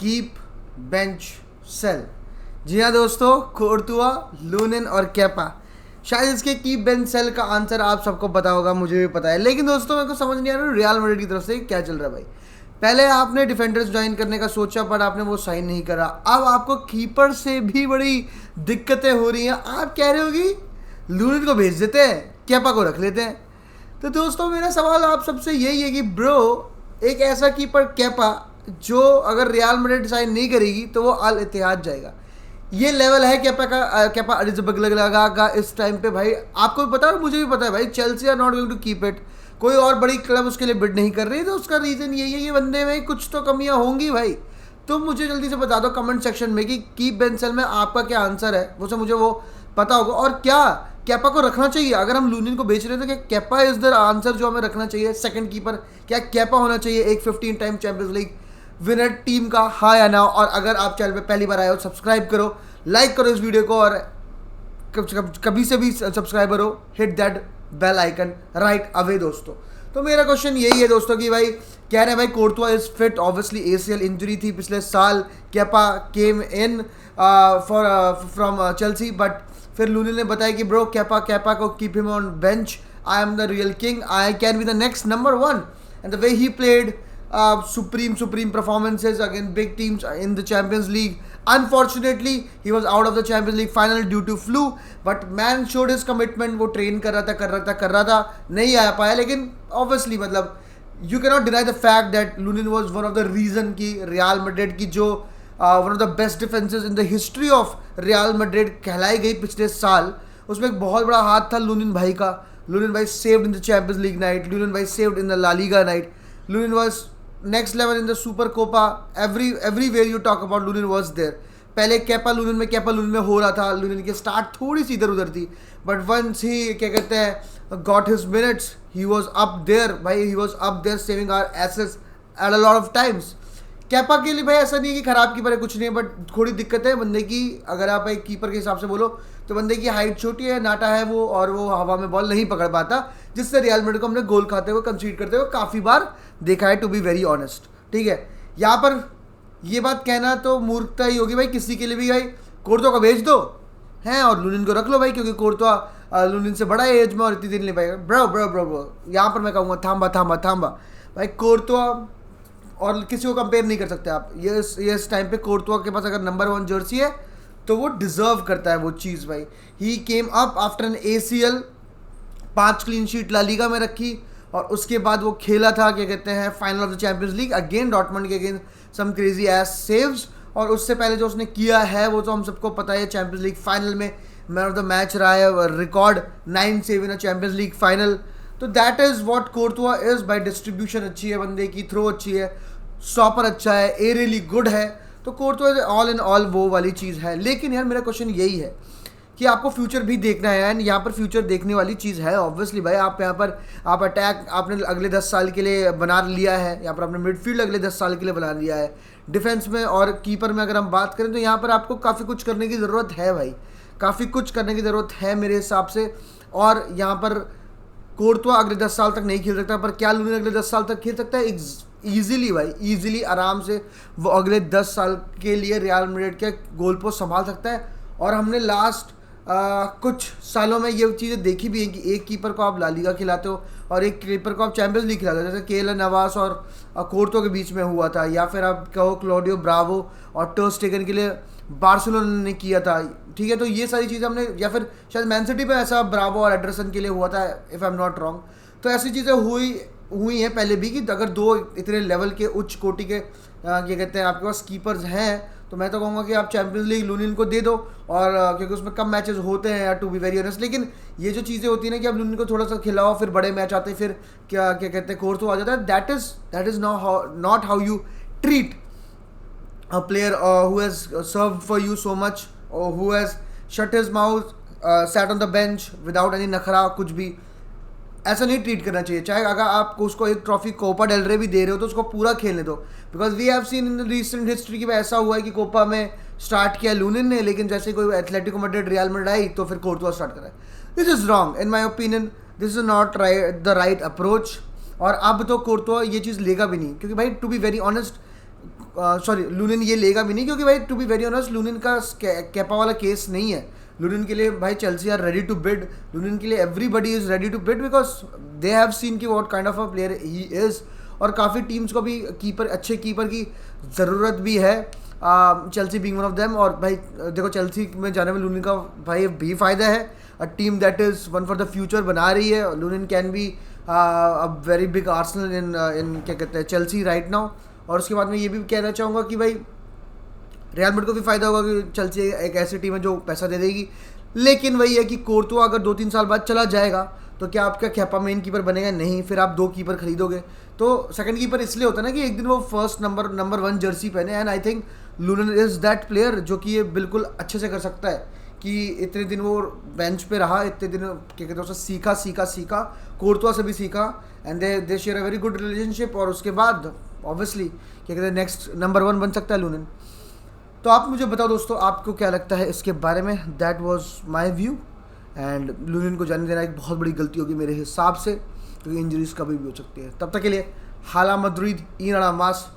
Keep bench cell. जी हाँ दोस्तों, Courtois, लूनिन और केपा। शायद इसके कीप बेंच सेल का आंसर आप सबको पता होगा, मुझे भी पता है। लेकिन दोस्तों मेरे को समझ नहीं आ रहा रियल मैड्रिड की तरफ से क्या चल रहा है भाई। पहले आपने डिफेंडर्स ज्वाइन करने का सोचा पर आपने वो साइन नहीं करा। अब आपको कीपर से भी बड़ी दिक्कतें हो रही हैं। आप कह रहे हो कि लूनिन को भेज देते हैं, केपा को रख लेते हैं। तो दोस्तों मेरा सवाल आप सबसे यही है कि ब्रो, एक ऐसा कीपर केपा जो अगर रियल मैड्रिड साइन नहीं करेगी तो वो अल इत्तेहाद जाएगा। ये लेवल है केपा का। केपा अरिज़ाबलागा का इस टाइम पे भाई। आपको भी पता है, मुझे भी पता है भाई, Chelsea are not going to keep it. कोई और बड़ी क्लब उसके लिए बिड नहीं कर रही। तो उसका रीज़न यही है कि बंदे में कुछ तो कमियां होंगी भाई। तो मुझे जल्दी से बता दो कमेंट सेक्शन में कि कीप बेंच सेल में आपका क्या आंसर है, वो मुझे वो पता होगा। और क्या केपा को रखना चाहिए? अगर हम लूनिन को बेच रहे हैं तो क्या केपा इज द आंसर जो हमें रखना चाहिए सेकंड कीपर? क्या केपा होना चाहिए एक 15 time champions league winner team का, हाँ या ना? और अगर आप चैनल पे पहली बार आए हो, सब्सक्राइब करो, लाइक करो इस वीडियो को, और कभी से भी सब्सक्राइबर हो, hit that bell icon right away दोस्तों। तो मेरा क्वेश्चन यही है दोस्तों कि भाई कह रहे हैं भाई Courtois is fit, obviously ACL injury थी पिछले साल। Kepa came in from Chelsea, but फिर लूनिन ने बताया कि ब्रो केपा को keep him on bench. I am the real king, I can be the next number one. And the way he played supreme performances against big teams in the Champions League. Unfortunately, he was out of the Champions League final due to flu. But man showed his commitment. वो train कर रहा था, नहीं आ पाया। लेकिन obviously मतलब you cannot deny the fact that Lunin was one of the reason कि Real Madrid की जो one of the best defenses in the history of Real Madrid कहलाई गई पिछले साल, उसमें एक बहुत बड़ा हाथ था लूनिन भाई का। लूनिन भाई saved in the Champions League night. Lunin भाई saved in the La Liga night. Lunin was next level in the Super Copa. Everywhere you talk about Lunin was there. पहले केपा लूनिन में हो रहा था। लूनिन की स्टार्ट थोड़ी सी इधर उधर थी, बट वंस ही क्या कहते हैं got his minutes, he was up there भाई। He was up there saving our assets at a lot of times. Kepa के लिए भाई ऐसा नहीं है कि खराब कीपर है, कुछ नहीं है, बट थोड़ी दिक्कत है बंदे की। अगर आप एक कीपर के हिसाब से बोलो तो बंदे की हाइट छोटी है, नाटा है वो, और वो हवा में बॉल नहीं पकड़ पाता, जिससे रियल मैड्रिड को हमने गोल खाते हुए, कंसीड करते हुए काफ़ी बार देखा है, टू बी वेरी ऑनेस्ट। ठीक है, यहाँ पर ये बात कहना तो मूर्खता ही होगी भाई किसी के लिए भी। भाई कोर्तुआ को भेज दो हैं और लूनिन को रख लो भाई, क्योंकि कोर्तुआ लूनिन से बड़ा एज में और इतनी दिन नहीं पाएगा। ब्रो यहाँ पर मैं कहूँगा थाम्बा भाई। कोर्तुआ और किसी को कंपेयर नहीं कर सकते आप। ये इस टाइम पे कोर्तुआ के पास अगर नंबर 1 जर्सी है तो वो डिजर्व करता है वो चीज़ भाई। He came up after an ACL, 5 clean sheet La Liga में रखी, और उसके बाद वो खेला था क्या कहते हैं final of the Champions League again Dortmund के against some crazy ass saves. और उससे पहले जो उसने किया है वो तो हम सबको पता है। चैंपियंस लीग फाइनल में मैन ऑफ द मैच रहा है, record 9 save in a Champions League final. तो that is what Courtois is भाई। डिस्ट्रीब्यूशन अच्छी है बंदे की, थ्रो अच्छी है, स्टॉपर अच्छा है, ए रियली गुड है। तो कोर्तुआ ऑल इन ऑल वो वाली चीज़ है। लेकिन यार मेरा क्वेश्चन यही है कि आपको फ्यूचर भी देखना है, एंड यहाँ पर फ्यूचर देखने वाली चीज़ है ऑब्वियसली भाई। आप यहाँ पर आप अटैक आपने अगले 10 साल के लिए बना लिया है, यहाँ पर आपने मिडफील्ड अगले 10 साल के लिए बना लिया है। डिफेंस में और कीपर में अगर हम बात करें तो यहाँ पर आपको काफ़ी कुछ करने की ज़रूरत है भाई, काफ़ी कुछ करने की ज़रूरत है मेरे हिसाब से। और यहाँ पर कोर्तुआ अगले 10 साल तक नहीं खेल सकता, पर क्या लूनिन अगले 10 साल तक खेल सकता है? ईजिली भाई, ईजिली आराम से वो अगले 10 साल के लिए रियल मैड्रिड के गोल पोस्ट संभाल सकता है। और हमने लास्ट कुछ सालों में ये चीज़ें देखी भी हैं कि एक कीपर को आप ला लीगा खिलाते हो और एक कीपर को आप चैंपियंस लीग खिलाते हो, जैसे केएल नवास और कोर्तुआ के बीच में हुआ था, या फिर आप कहो क्लॉडियो ब्रावो और टर स्टेगन के लिए बार्सिलोना ने किया था। ठीक है, तो ये सारी चीज़ें हमने, या फिर शायद मैन सिटी पे ऐसा ब्रावो और एडरसन के लिए हुआ था if I am not wrong. तो ऐसी चीज़ें हुई हैं पहले भी कि अगर 2 इतने लेवल के उच्च कोटि के क्या कहते हैं आपके पास कीपर्स हैं, तो मैं तो कहूँगा कि आप चैंपियंस लीग लूनिन को दे दो। और क्योंकि उसमें कम मैचेस होते हैं यार, टू बी वेरी ऑनेस्ट। लेकिन ये जो चीज़ें होती हैं ना कि आप लूनिन को थोड़ा सा खिलाओ, फिर बड़े मैच आते हैं, फिर क्या कहते हैं कोर्तुआ आ जाता है। That is not how you treat a player who has served for you so much, or who has shut his mouth, sat on the bench without any नखरा, कुछ भी ऐसा नहीं ट्रीट करना चाहिए। चाहे अगर आप उसको एक ट्रॉफी कोपा डेल रे भी दे रहे हो तो उसको पूरा खेलने दो, because we have seen in recent history की ऐसा हुआ है कि कोपा में स्टार्ट किया लूनिन ने, लेकिन जैसे कोई एथलेटिको मैड्रिड रियल मैड्रिड आई तो फिर कोर्तुआ स्टार्ट करा। This is wrong in my opinion, this is not the right approach. और अब तो कोर्तुआ ये चीज़ लेगा भी नहीं, क्योंकि भाई to be very honest sorry Lunin ये लेगा भी नहीं, क्योंकि भाई to be very honest Lunin का कैपा वाला केस नहीं है। लूनिन के लिए भाई Chelsea are ready to bid, Lunin के लिए everybody is ready to bid because they have seen कि what kind of a player he is. और काफ़ी टीम्स को भी कीपर, अच्छे कीपर की ज़रूरत भी है, Chelsea being one of them. और भाई देखो चेल्सी में जाने में लूनिन का भाई भी फ़ायदा है, a team that is one for the future बना रही है। Lunin can be a very big Arsenal in क्या कहते हैं चेल्सी राइट नाउ। और उसके बाद मैं ये भी कहना चाहूँगा कि भाई रियल मैड्रिड को भी फायदा होगा कि चेल्सी एक ऐसी टीम है जो पैसा दे देगी। लेकिन वही है कि कोर्तुआ अगर 2-3 साल बाद चला जाएगा तो क्या आपका कैपा मेन कीपर बनेगा? नहीं, फिर आप 2 कीपर खरीदोगे। तो सेकंड कीपर इसलिए होता है ना कि एक दिन वो फर्स्ट नंबर 1 जर्सी पहने। And I think Lunin is that player जो कि ये बिल्कुल अच्छे से कर सकता है कि इतने दिन वो बेंच पे रहा, इतने दिन क्या कहते हैं उससे सीखा कोर्तुआ से भी सीखा। And they share a very good relationship. और उसके बाद ऑब्वियसली क्या कहते हैं नेक्स्ट नंबर 1 बन सकता है लूनिन। तो आप मुझे बताओ दोस्तों, आपको क्या लगता है इसके बारे में? That was my view. And Lunin को जाने देना एक बहुत बड़ी गलती होगी मेरे हिसाब से, क्योंकि इंजरीज कभी भी हो सकती है। तब तक के लिए हाला मद्रिद, इन मास।